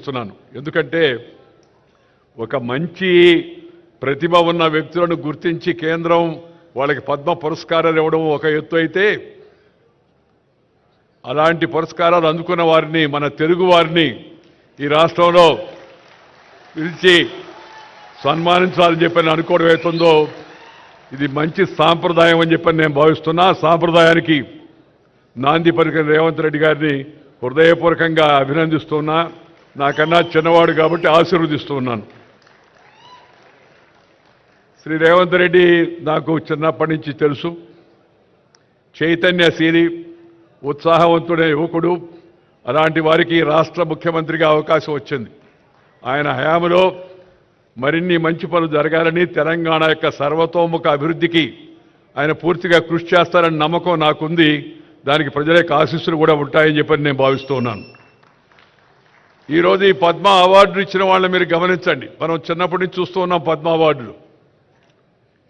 చేస్తున్నాను. ఎందుకంటే ఒక మంచి ప్రతిభ ఉన్న వ్యక్తులను గుర్తించి కేంద్రం వాళ్ళకి పద్మ పురస్కారాలు ఇవ్వడం ఒక ఎత్తు అయితే, అలాంటి పురస్కారాలు అందుకున్న వారిని, మన తెలుగు వారిని ఈ రాష్ట్రంలో పిలిచి సన్మానించాలని చెప్పని అనుకోవడం అవుతుందో ఇది మంచి సాంప్రదాయం అని చెప్పని నేను భావిస్తున్నా. సాంప్రదాయానికి నాంది పలికిన రేవంత్ రెడ్డి గారిని హృదయపూర్వకంగా అభినందిస్తున్నా. నాకన్నా చిన్నవాడు కాబట్టి ఆశీర్వదిస్తూ ఉన్నాను. శ్రీ రేవంత్ రెడ్డి నాకు చిన్నప్పటి నుంచి తెలుసు. చైతన్యశీలి, ఉత్సాహవంతుడైన యువకుడు. అలాంటి వారికి రాష్ట్ర ముఖ్యమంత్రిగా అవకాశం వచ్చింది. ఆయన హయాంలో మరిన్ని మంచి పనులు జరగాలని, తెలంగాణ యొక్క సర్వతోముఖ అభివృద్ధికి ఆయన పూర్తిగా కృషి చేస్తారని నమ్మకం నాకుంది. దానికి ప్రజల యొక్క ఆశీస్సులు కూడా ఉంటాయని చెప్పని నేను భావిస్తూ ఉన్నాను. ఈరోజు ఈ పద్మ అవార్డులు ఇచ్చిన వాళ్ళని మీరు గమనించండి. మనం చిన్నప్పటి నుంచి చూస్తూ ఉన్నాం పద్మ అవార్డులు.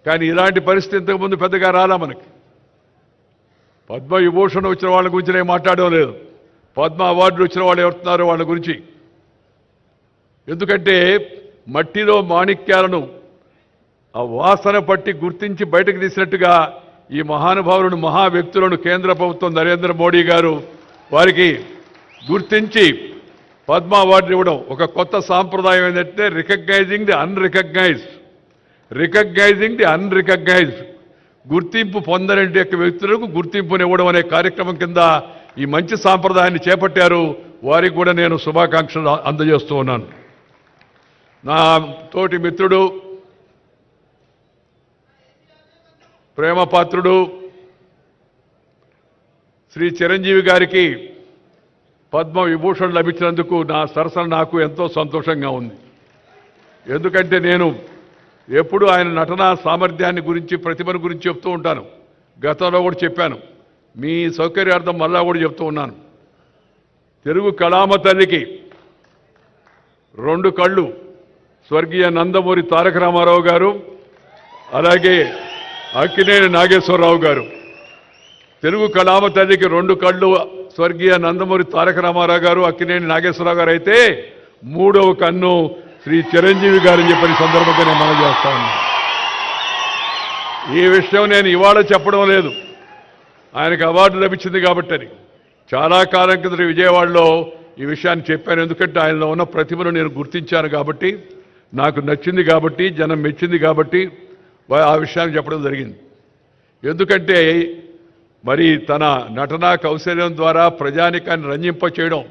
కానీ ఇలాంటి పరిస్థితి ఇంతకుముందు పెద్దగా రాలా మనకి. పద్మ విభూషణ్ వచ్చిన వాళ్ళ గురించి నేను మాట్లాడడం లేదు. పద్మ అవార్డులు వచ్చిన వాళ్ళు ఎవరుతున్నారో వాళ్ళ గురించి. ఎందుకంటే మట్టిలో మాణిక్యాలను ఆ వాసన పట్టి గుర్తించి బయటకు తీసినట్టుగా ఈ మహానుభావులను, మహా వ్యక్తులను కేంద్ర ప్రభుత్వం నరేంద్ర మోడీ గారు వారికి గుర్తించి పద్మ అవార్డులు ఇవ్వడం ఒక కొత్త సాంప్రదాయం. ఏంటంటే రికగ్నైజింగ్ ది అన్రికగ్నైజ్డ్, గుర్తింపు పొందని యొక్క వ్యక్తులకు గుర్తింపునివ్వడం అనే కార్యక్రమం కింద ఈ మంచి సాంప్రదాయాన్ని చేపట్టారు. వారికి కూడా నేను శుభాకాంక్షలు అందజేస్తూ ఉన్నాను. నా తోటి మిత్రుడు, ప్రేమపాత్రుడు శ్రీ చిరంజీవి గారికి పద్మ విభూషణ్ లభించినందుకు నా సరసన నాకు ఎంతో సంతోషంగా ఉంది. ఎందుకంటే నేను ఎప్పుడు ఆయన నటనా సామర్థ్యాన్ని గురించి, ప్రతిభను గురించి చెప్తూ ఉంటాను. గతంలో కూడా చెప్పాను. మీ సౌకర్యార్థం మళ్ళా కూడా చెప్తూ ఉన్నాను. తెలుగు కళామ తల్లికి 2 కళ్ళు స్వర్గీయ నందమూరి తారక రామారావు గారు, అలాగే అక్కినేని నాగేశ్వరరావు గారు. తెలుగు కళామ తల్లికి 2 కళ్ళు స్వర్గీయ నందమూరి తారక రామారావు గారు, అక్కినేని నాగేశ్వరరావు గారు అయితే 3వ కన్ను శ్రీ చిరంజీవి గారని చెప్పని సందర్భంగా నేను మనం చేస్తా ఉన్నాను. ఈ విషయం నేను ఇవాళ చెప్పడం లేదు, ఆయనకు అవార్డు లభించింది కాబట్టి. చాలా కాలం కింద విజయవాడలో ఈ విషయాన్ని చెప్పాను. ఎందుకంటే ఆయనలో ఉన్న ప్రతిభను నేను గుర్తించాను కాబట్టి, నాకు నచ్చింది కాబట్టి, జనం మెచ్చింది కాబట్టి ఆ విషయాన్ని చెప్పడం జరిగింది. ఎందుకంటే మరి తన నటనా కౌశల్యం ద్వారా ప్రజానికాన్ని రంజింప చేయడం,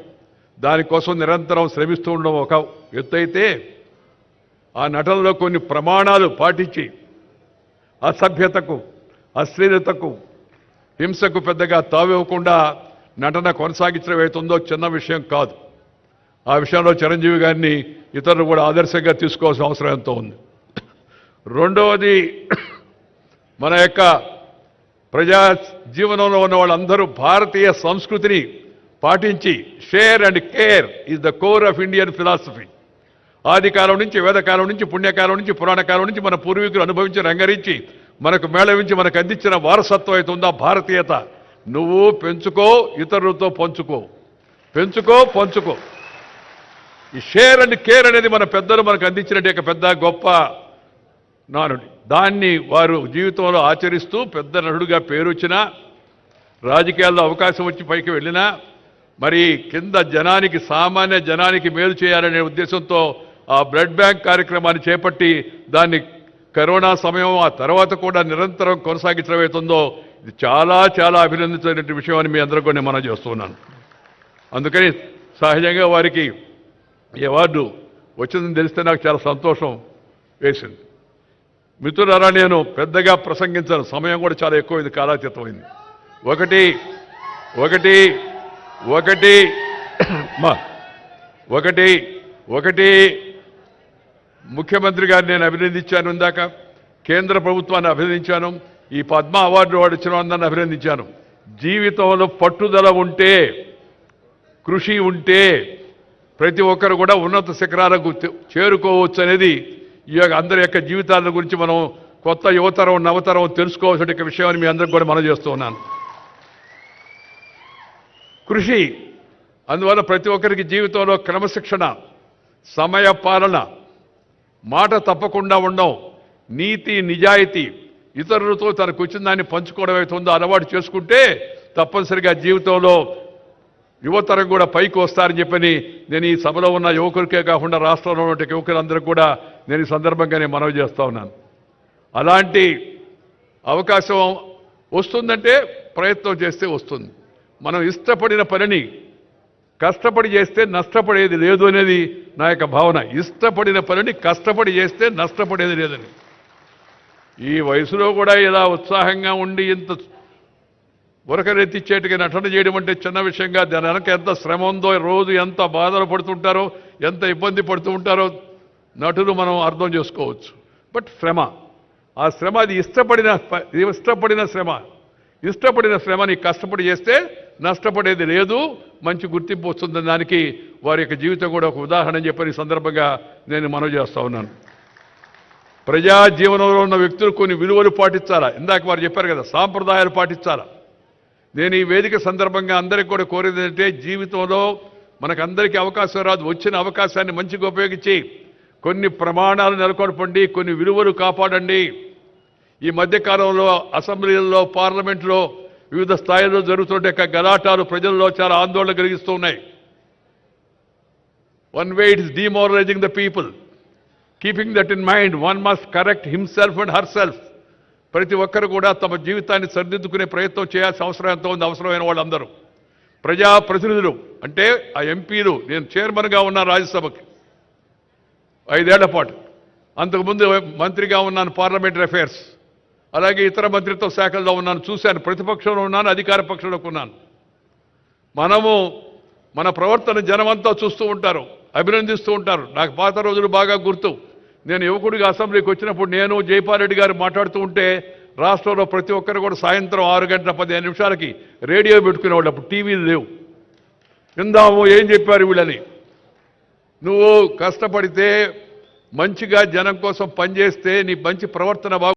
దానికోసం నిరంతరం శ్రమిస్తూ ఉండడం ఒక ఎత్తు అయితే, ఆ నటనలో కొన్ని ప్రమాణాలు పాటించి అసభ్యతకు, అశ్లీలతకు, హింసకు పెద్దగా తావివ్వకుండా నటన కొనసాగించడం అవుతుందో చిన్న విషయం కాదు. ఆ విషయంలో చిరంజీవి గారిని ఇతరులు కూడా ఆదర్శంగా తీసుకోవాల్సిన అవసరం ఎంతో ఉంది. రెండవది, మన యొక్క ప్రజా జీవనంలో ఉన్న వాళ్ళందరూ భారతీయ సంస్కృతిని పాటించి share and care is the core of Indian philosophy. ఆదికాలం నుంచి, వేదకాలం నుంచి, పుణ్యకాలం నుంచి, పురాణకాలం నుంచి మన పూర్వీకులు అనుభవించి, రంగరించి, మనకు మేళవించి, మనకు అందించిన వారసత్వం అవుతుందా భారతీయత. నువ్వు పెంచుకో, ఇతరులతో పంచుకో, పెంచుకో, పంచుకో. ఈ షేర్ అండ్ కేర్ అనేది మన పెద్దలు మనకు అందించినట్టు పెద్ద గొప్ప నానుడి. దాన్ని వారు జీవితంలో ఆచరిస్తూ పెద్ద నటుడుగా పేరు వచ్చినా, రాజకీయాల్లో అవకాశం వచ్చి పైకి వెళ్ళినా, మరి కింద జనానికి, సామాన్య జనానికి మేలు చేయాలనే ఉద్దేశంతో ఆ బ్లడ్ బ్యాంక్ కార్యక్రమాన్ని చేపట్టి దాన్ని కరోనా సమయం ఆ తర్వాత కూడా నిరంతరం కొనసాగించడం అవుతుందో ఇది చాలా చాలా అభినందించిన విషయం అని మీ అందరూ కూడా నేను మనం చేస్తున్నాను. అందుకని సహజంగా వారికి ఈ అవార్డు వచ్చిందని తెలిస్తే నాకు చాలా సంతోషం వేసింది. మిత్రులారా, నేను పెద్దగా ప్రసంగించాను, సమయం కూడా చాలా ఎక్కువైంది, కాలాతీతమైంది. ఒకటి ముఖ్యమంత్రి గారిని నేను అభినందించాను. ఇందాక కేంద్ర ప్రభుత్వాన్ని అభినందించాను. ఈ పద్మ అవార్డు వాడు ఇచ్చిన అందరిని అభినందించాను. జీవితంలో పట్టుదల ఉంటే, కృషి ఉంటే ప్రతి ఒక్కరు కూడా ఉన్నత శిఖరాలకు చేరుకోవచ్చు అనేది ఈ అందరి యొక్క జీవితాల గురించి మనం కొత్త యువతరం, నవతరం తెలుసుకోవాల్సిన విషయాన్ని మీ అందరికి కూడా మనం చేస్తూ ఉన్నాను. కృషి, అందువల్ల ప్రతి ఒక్కరికి జీవితంలో క్రమశిక్షణ, సమయ పాలన, మాట తప్పకుండా ఉండం, నీతి నిజాయితీ, ఇతరులతో తనకు వచ్చిన దాన్ని పంచుకోవడం అవుతుందో అలవాటు చేసుకుంటే తప్పనిసరిగా జీవితంలో యువతరం కూడా పైకి వస్తారని చెప్పని నేను ఈ సభలో ఉన్న యువకులకే కాకుండా రాష్ట్రంలో ఉన్న యువకులందరికీ కూడా నేను ఈ సందర్భంగానే మనవి చేస్తా ఉన్నాను. అలాంటి అవకాశం వస్తుందంటే ప్రయత్నం చేస్తే వస్తుంది. మనం ఇష్టపడిన పనిని కష్టపడి చేస్తే నష్టపడేది లేదు అనేది నా యొక్క భావన. ఇష్టపడిన పనిని కష్టపడి చేస్తే నష్టపడేది లేదని. ఈ వయసులో కూడా ఇలా ఉత్సాహంగా ఉండి ఇంత ఉరకరెత్తిచ్చేట్టుగా నటన చేయడం అంటే చిన్న విషయంగా, దాని వెనక ఎంత శ్రమ ఉందో, రోజు ఎంత బాధలు పడుతుంటారో, ఎంత ఇబ్బంది పడుతూ ఉంటారో నటులు మనం అర్థం చేసుకోవచ్చు. బట్ శ్రమ, ఆ శ్రమ అది ఇష్టపడిన శ్రమ. ఇష్టపడిన శ్రమని కష్టపడి చేస్తే నష్టపడేది లేదు, మంచి గుర్తింపు వస్తుందని దానికి వారి యొక్క జీవితం కూడా ఒక ఉదాహరణ అని చెప్పని సందర్భంగా నేను మనవి చేస్తా ఉన్నాను. ప్రజా జీవనంలో ఉన్న వ్యక్తులు కొన్ని విలువలు పాటించాలా. ఇందాక వారు చెప్పారు కదా, సాంప్రదాయాలు పాటించాలా. నేను ఈ వేదిక సందర్భంగా అందరికీ కూడా కోరేది ఏంటంటే, జీవితంలో మనకందరికీ అవకాశం రాదు, వచ్చిన అవకాశాన్ని మంచిగా ఉపయోగించి కొన్ని ప్రమాణాలు నెలకొల్పండి, కొన్ని విలువలు కాపాడండి. ఈ మధ్యకాలంలో అసెంబ్లీలలో, పార్లమెంట్లో వివిధ స్థాయిల్లో జరుగుతుంటే గలాటాలు ప్రజల్లో చాలా ఆందోళన కలిగిస్తూ ఉన్నాయి. One way it is demoralising the people. Keeping that in mind, one must correct himself and herself. ప్రతి ఒక్కరు కూడా తమ జీవితాన్ని సరిదిద్దుకునే ప్రయత్నం చేయాల్సిన అవసరం ఎంత ఉంది. అవసరమైన వాళ్ళందరూ ప్రజాప్రతినిధులు అంటే ఆ ఎంపీలు. నేను చైర్మన్గా ఉన్నాను రాజ్యసభకి 5 ఏళ్ల పాటు, అంతకుముందు మంత్రిగా ఉన్నాను పార్లమెంటరీ అఫైర్స్, అలాగే ఇతర మంత్రిత్వ శాఖల్లో ఉన్నాను, చూశాను. ప్రతిపక్షంలో ఉన్నాను, అధికార పక్షంలోకి ఉన్నాను. మనము మన ప్రవర్తన జనమంతా చూస్తూ ఉంటారు, అభినందిస్తూ ఉంటారు. నాకు పాత రోజులు బాగా గుర్తు. నేను యువకుడిగా అసెంబ్లీకి వచ్చినప్పుడు నేను జైపాల్ రెడ్డి గారు మాట్లాడుతూ ఉంటే రాష్ట్రంలో ప్రతి ఒక్కరు కూడా సాయంత్రం 6 గంటల 15 నిమిషాలకి రేడియో పెట్టుకునేవాళ్ళు. అప్పుడు టీవీలు లేవు. విందాము ఏం చెప్పారు వీళ్ళని. నువ్వు కష్టపడితే, మంచిగా జనం కోసం పనిచేస్తే నీ మంచి ప్రవర్తన